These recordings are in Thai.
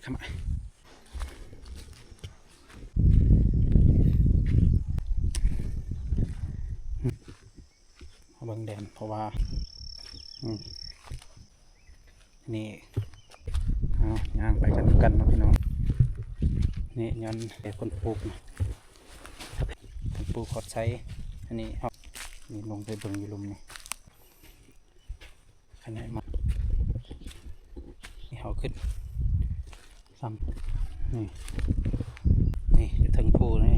เข้ามาเบิ่งแดนเพราะว่านี่ย่างไปกันเนาะพี่น้องนี่ย้อนแต่คนปลูกนะคนปลูกขอดใช้อันนี้เอานี่ลงไปเบิ่งอยู่ลุมนี่ขนาดมานี่เขาขึ้นซ้ำนี่ถึงภูนี่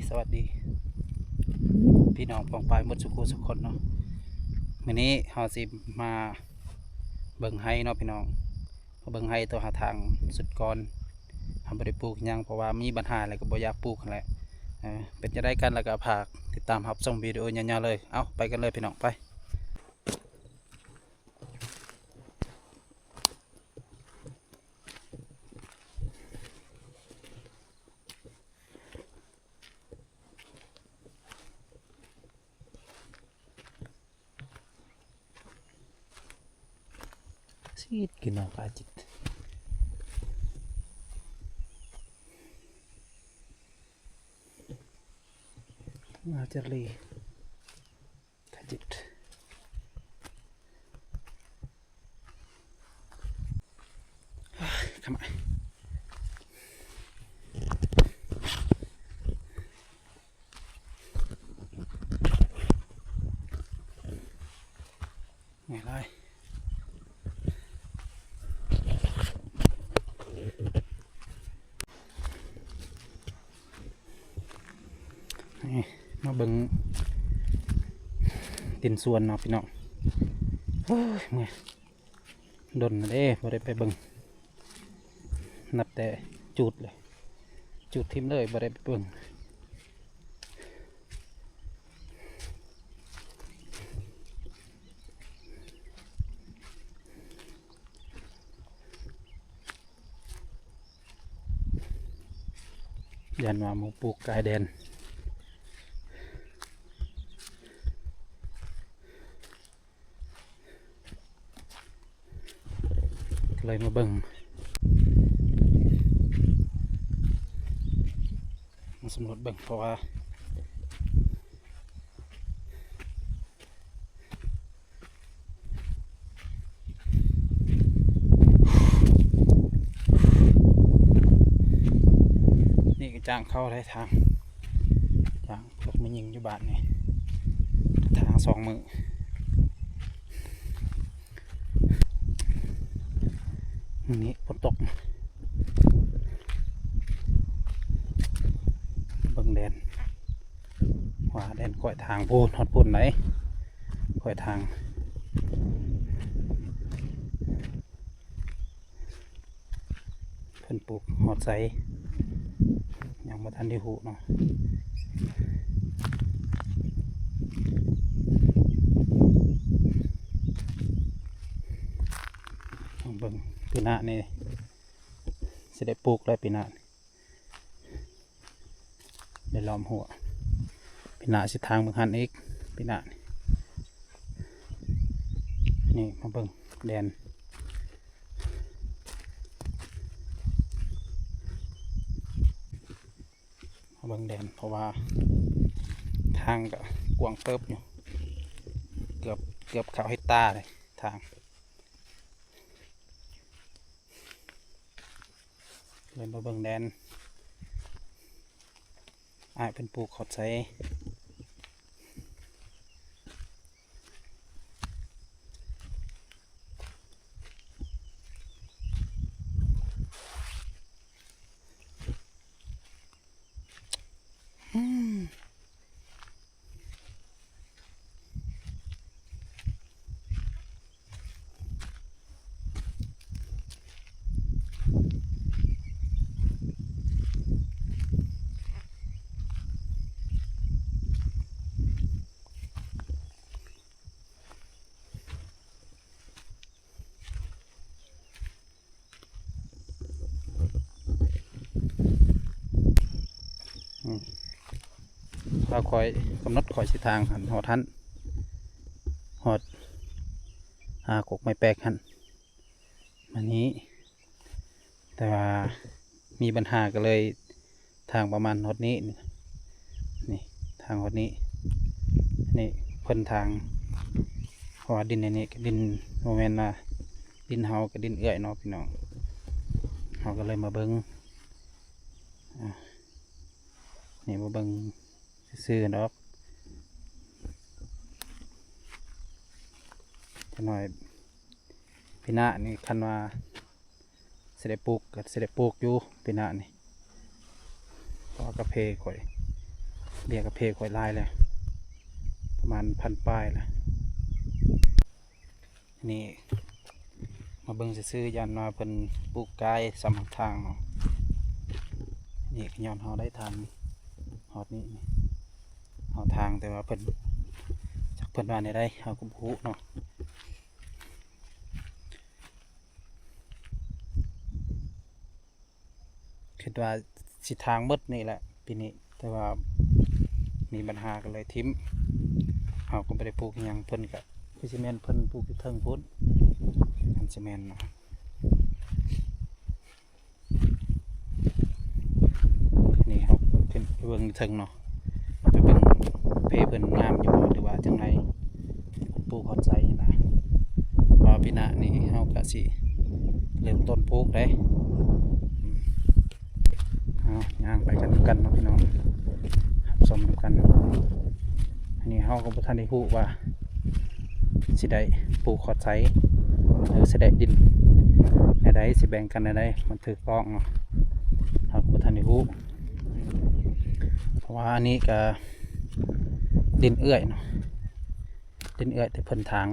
สวัสดีพี่น้องปองปายหมดสุขุสุขคนเนาะวันนี้เราสิมาเบิ่งไห้เนาะพี่น้องเบิ่งไห้ตัวหาทางสุดก่อนทำบริปลูกยังเพราะว่ามีปัญหาอะไรก็บ่อยากปลูกแหละเป็นจะได้กันแล้วก็ฝากติดตามรับชมวิดีโอยาวๆเลยเอาไปกันเลยพี่น้องไปSweet genau Rajit. Ngajarli Rajit. Come on. Nghe lại. Nó bừng tiền xuân nóพี่น้องเมื่อยดนเด้บ่ได้ไปเบิ่งนับแต่จุดเลยจุดทิมเลยบ่ได้ไปเบิ่งยันว่าหมูปลูกกายแดนเลยมาเบิ่งมาสำรวจเบิ่งเพราะว่านี่ก็จ้างเข้าได้ทางจ้างพวกมันยิงอยู่บ้านนี่ทาง2 มือนี่ฝนตกเบิ่งแดนว่าแดนก่อยทางพูนหอดพูนไหนก่อยทางเพิ่นปลูกหอดใสยังมาทันได้หูเนาะเบิ่งปีหน้านี่จะได้ปลูกแล้วปีหน้าได้ล้อมหัวปีหน้าสิทางเบิ่งหันอีกปีหน้านี่มาเบิ่งแดนมาเบิ่งแดนเพราะว่าทางก็กว้างเติบอยู่เกือบเข้าให้ตาเลยทางเลยมาเบิ่งแดนเป็นปลูกขอดใส เราคอยกำหนดคอยสิทางหันหอทันหอดกกไม้แปลกหันมันนี้แต่ว่ามีปัญหาก็เลยทางประมาณหอดนี้นี่ทางหอดนี้นี่เพิ่นทางเพราะว่าดินในนี้ดินโมเมนต์ดินเฮากับดินเอื้อยเนาะพี่น้องเฮาก็เลยมาเบิ้งนี่มาเบิ้งซื้อๆดอกจะหน่อยพี่นานี่คันว่าเสด็จปลูกกับเสด็จปลูกอยู่พี่นานี่เพราะกระเพาข่อยเบี้ยกระเพาข่อยลายเลยประมาณ1,000 ป้ายแหละนี่มาเบิ่งซื้อๆยันมาเพิ่นปลูกกายสำหรับทางเนาะนี่ย้อนเฮาได้ทางฮอดนี้เฮาทางแต่ว่าเพิ่นจักเพิ่นว่าได้เฮาก็บ่ฮู้เนาะคิดว่าสิทางหมดนี่แหละปีนี้แต่ว่ามีปัญหากันเลยทิมเฮาก็บ่ได้ปลูกหยังเพิ่นก็คือสิแม่นเพิ่นปลูกอยู่เทิงพุ่นอันสิแม่นเนาะนี่เฮาขึ้นไปเบิ่งอยู่เทิงเนาะไปเบิ่งเพเพิ่นงามอยู่บ่หรือว่าจังไดเพิ่นปลูกฮอดไสนะเพราะปีหน้านี่เฮาก็สิเริ่มต้นปลูกได้ย่างไปกันเนาะพี่น้องชมกันอันนี้เฮาก็บ่ทันได้ฮู้ว่าสิได้ปลูกขอดไสหรือสิได้ดินใดๆสิแบ่งกันใดๆมันถูกต้องเนาะเฮาก็บ่ทันได้ฮู้เพราะว่าอันนี้ก็ดินเอื้อยเนาะดินเอื้อยแต่เพิ่นทาง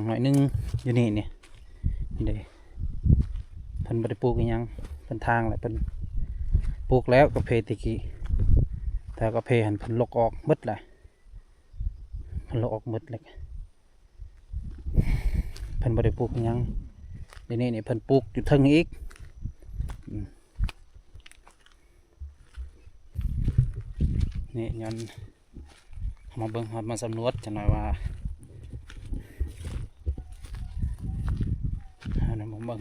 หน่อยนึงอยู่นี่นี่เด้เพิ่นบ่ได้ปลูกอีหยังเพิ่นทางแหละเพิ่นปลูกแล้วก็เพตะกี้แต่ก็เพหันเพิ่นลกออกหมดเลยเพิ่นลกออกหมดเลยเพิ่นบ่ได้ปลูกอีหยังเดี๋ยวนี้นี่เพิ่นปลูกอยู่เทิงอีกนี่ย้อนมาเบิ่งมาสำรวจจังหน่อยว่าอันนั้นผมเบิ่ง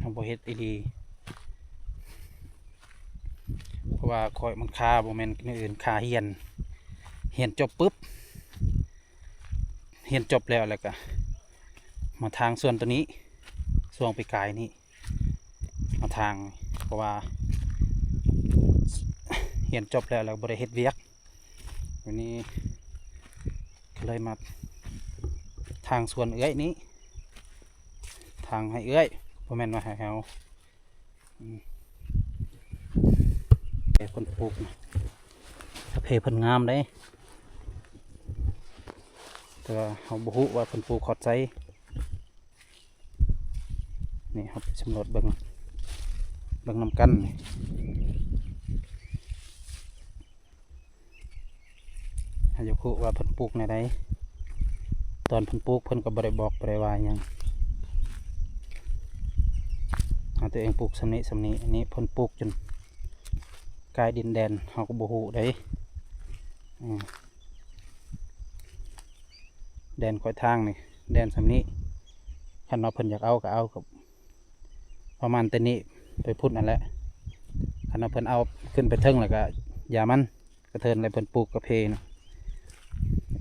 ทำบ่เฮ็ดดีเพราะว่าคอยมันคาบ่แม่นอื่นคาเฮียนจบปุ๊บเฮียนจบแล้วก็มาทางส่วนตัวนี้ส่วนไปกายนี้มาทางเพราะว่าเฮียนจบแล้วบ่ได้เฮ็ดเวียกวันนี้ก็เลยมาทางส่วนเอื้อยนี้ทางให้เอื้อยบ่แม่นว่าให้เฮาคนปลูกกระเพาเพิ่นงามได้แต่ว่าเฮาบ่ฮู้ว่าเพิ่นปลูกขอดไสนี่ครับสำรวจเบิ่งนำกันให้อยู่คู่ว่าเพิ่นปลูกในใดตอนเพิ่นปลูกเพิ่นก็บ่ได้บอกบ่ได้ว่าหยังตัวเองปลูกสำนี้อันนี้เพิ่นปลูกจนกลายดินแดนเฮาก็บ่ฮู้ได้แดนคอยทางนี่แดนสำนี้คันว่าเพิ่นอยากเอาก็เอากับประมาณแต่นี้ไปพุ่นนั่นแหละคันว่าเพิ่นเอาขึ้นไปเทิงแล้วก็อย่ามันกระเทินอะไรเพิ่นปลูกกระเพนะ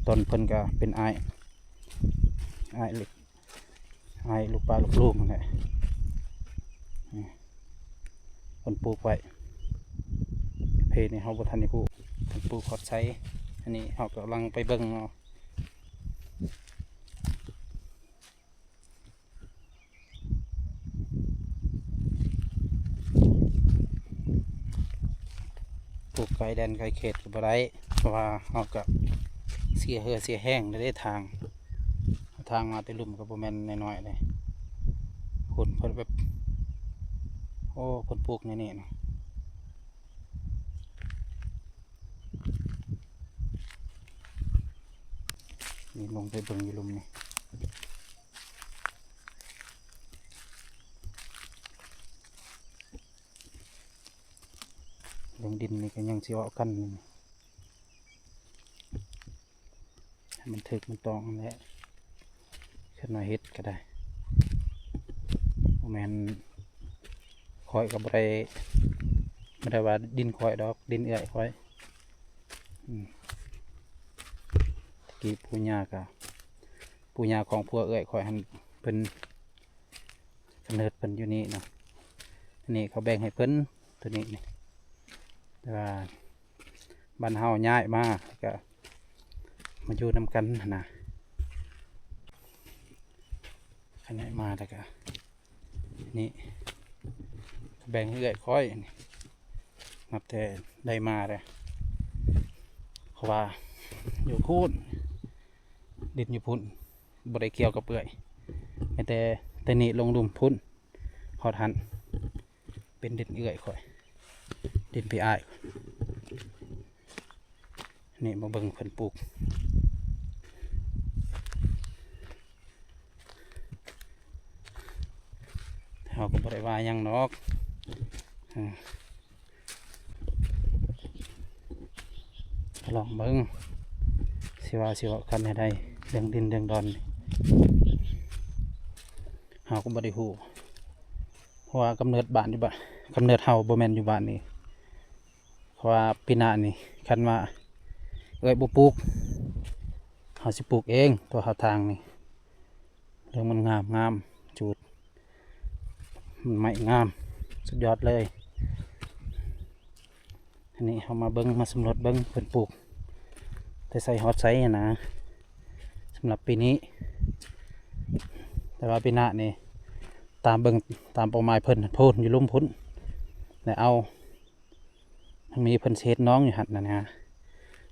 ต้นเพิ่นก็เป็นอ้ายเล็กอ้ายลูกปลาลูกนั่นแหละเพิ่นปลูกไว้เพนี่เฮาบ่ทันได้ปลูกเพิ่นปลูกขอดไสอันนี้เฮากำลังไปเบิ่งเนาะปลูกไก่แดนไก่เขตก็บ่ได้เพราะว่าเฮาก็เสียแห้งได้ทางมาแต่ลุ่มก็บ่แม่นน้อยๆเลยคนเพิ่นแบบโอ้คนปลูกนี่เนาะนี่ลงไปเบิ่งอยู่ลุ่มนี่ เรื่องดินนี่ก็ยังสิเว้ากันนี่ให้มันถึกมันตองนั่นแหละขึ้นมาเฮ็ดก็ได้บ่แม่นคอยก็บ่ได้ว่าดินคอยดอกดินเอื้อยคอยตะกี้ปู่ย่าของพวกเอื้อยคอยหันเพิ่นกำเนิดเพิ่นอยู่นี่เนาะอันนี้เขาแบ่งให้เพิ่นตัวนี้นี่แต่ว่าบ้านเฮาย้ายมาก็มาอยู่นำกันนะขยายมาแล้วก็นี่แบ่งให้เอื้อยคอยนี่นับแต่ได้มาเลยเพราะว่าอยู่พูนดินอยู่พุ่นบ่ได้เกี่ยวกับเปื่อยแต่นี่ลงดุมพุ่นหอดหันเป็นดินเอื้อยข่อยดินพี่อ้ายนี่มาเบิ่งเพิ่นปลูกเขาก็บ่ได้ว่าหยังนอกลองเบิ่งสิว่ากันให้ได้เรื่องดินเรื่องดอนเฮาก็บ่ได้ฮู้เพราะว่ากำเนิดบ้านอยู่บ้านกำเนิดเฮาบ่แม่นอยู่บ้านนี้เพราะว่าปีหน้านี่คันว่าเอ้ยบ่ปลูกเฮาสิปลูกเองตัวเฮาทางนี่เรื่องมันงามจูดมันไม่งามสุดยอดเลยอันนี้เฮามาเบิ่งมาสำรวจเบิ่งเพิ่นปลูกแต่ใส่ฮอตไซส์นะสำหรับปีนี้แต่ว่าปีหน้านี่ตามเบิ่งตามเป้าหมายเพิ่นพูนอยู่ลุ่มพุ่นแต่เอามันมีเพิ่นเช็ดน้องอยู่หัดนะ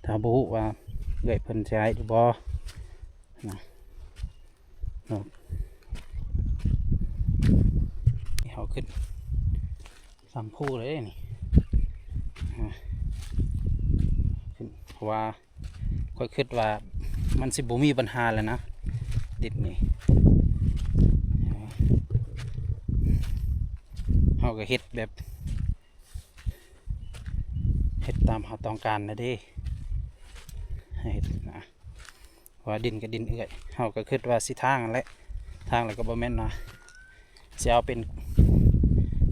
ถ้าบ่ฮู้ว่าเอื้อยเพิ่นสิให้หรือบ่นะนี่เขาขึ้นสัมพูเลยนี่ขึ้นเพราะว่าค่อยคิดว่ามันสิบ่มีปัญหาแล้วนะดินนี่เขาก็เฮ็ดแบบเฮ็ดตามเขาต้องการนะเด้เฮ็ดนะว่าดินกับดินเอื้อยเขาก็คิดว่าสิทางนั่นแหละทางแล้วก็บ่แม่นนะสิเอาเป็น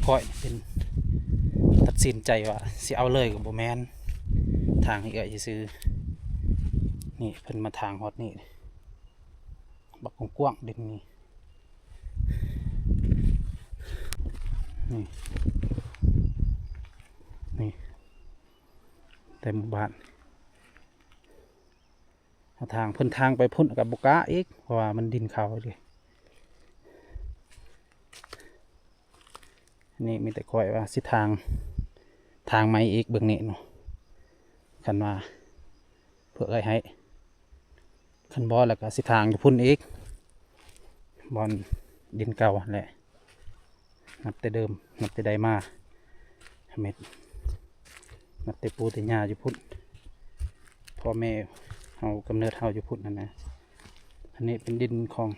ค่อยเป็นตัดสินใจว่าสิเอาเลยกับบ่แม่นทางให้เอื้อยซื้อนี่เพิ่นมาทางฮอดนี่บักกว้างๆดินนี่นี่เต็มบ้านทางเพิ่นทางไปพุ่นกับบุกะอีกเพราะว่ามันดินเขาเลยนี่มีแต่คอยว่าสิทางไม้อีกเบื้องนี้เนาะคันว่าเพื่อให้คันบอแล้วก็สิทางจะพุ่นอีกบอลดินเก่าแหละนับแต่เดิมนับแต่ใดมาเม็ดนับแต่ปูแต่หญ้าอยู่พุ่นพ่อแม่เฮากำเนิดเฮาอยู่พุ่นนั่นนะอันนี้เป็นดินของ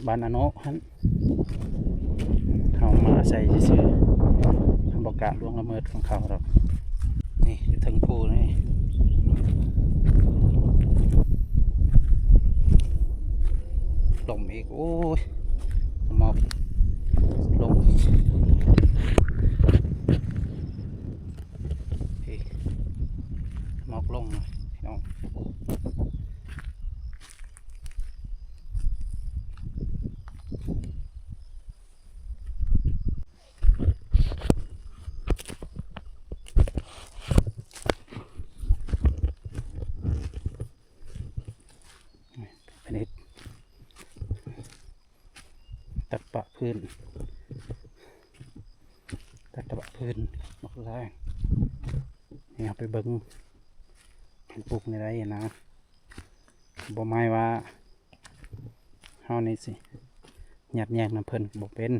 บ้านอโนฮันเฮามาใส่ซื่อๆบอกกะล่วงละเมิดของเขาหรอกนี่อยู่ถึงภูนี่ลมอีกโอ้ยหมอกลงหมอกลงหน่อยพี่น้องอันนี้ตัดปะพื้นหมอกแรงนี่เอาไปเบิ้งปลูกในไรนะบ่หมายว่าเฮานี่สิหยัดแยงน้ำเพิ่นบ่เป็น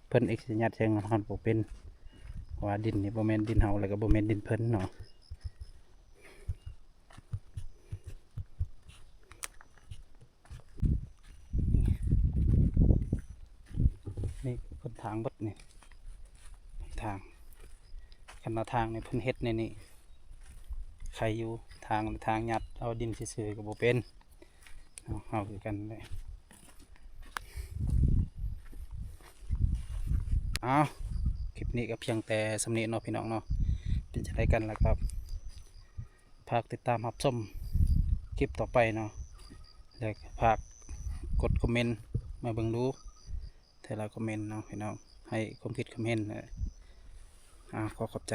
เพิ่นเอกสิหยัดแยงน้ำเฮาบ่เป็นว่าดินนี่บ่แม่นดินเฮาแล้วก็บ่แม่นดินเพิ่นเนาะนี่เพิ่นทางเบิดนี่ทาง คันว่าทางในเพิ่นเฮ็ดในนี่ใครอยู่ทางยัดเอาดินซื่อๆก็บ่เป็นเอาคือกันเลยเอาคลิปนี้ก็เพียงแต่สำเนียงเนาะพี่น้องเนาะเป็นจะได้กันแล้วครับฝากติดตามรับชมคลิปต่อไปเนาะแล้วก็ฝากกดคอมเมนต์มาเบิ่งดูแต่ละคอมเมนต์เนาะพี่น้องให้ความคิดความเห็นขอขอบใจ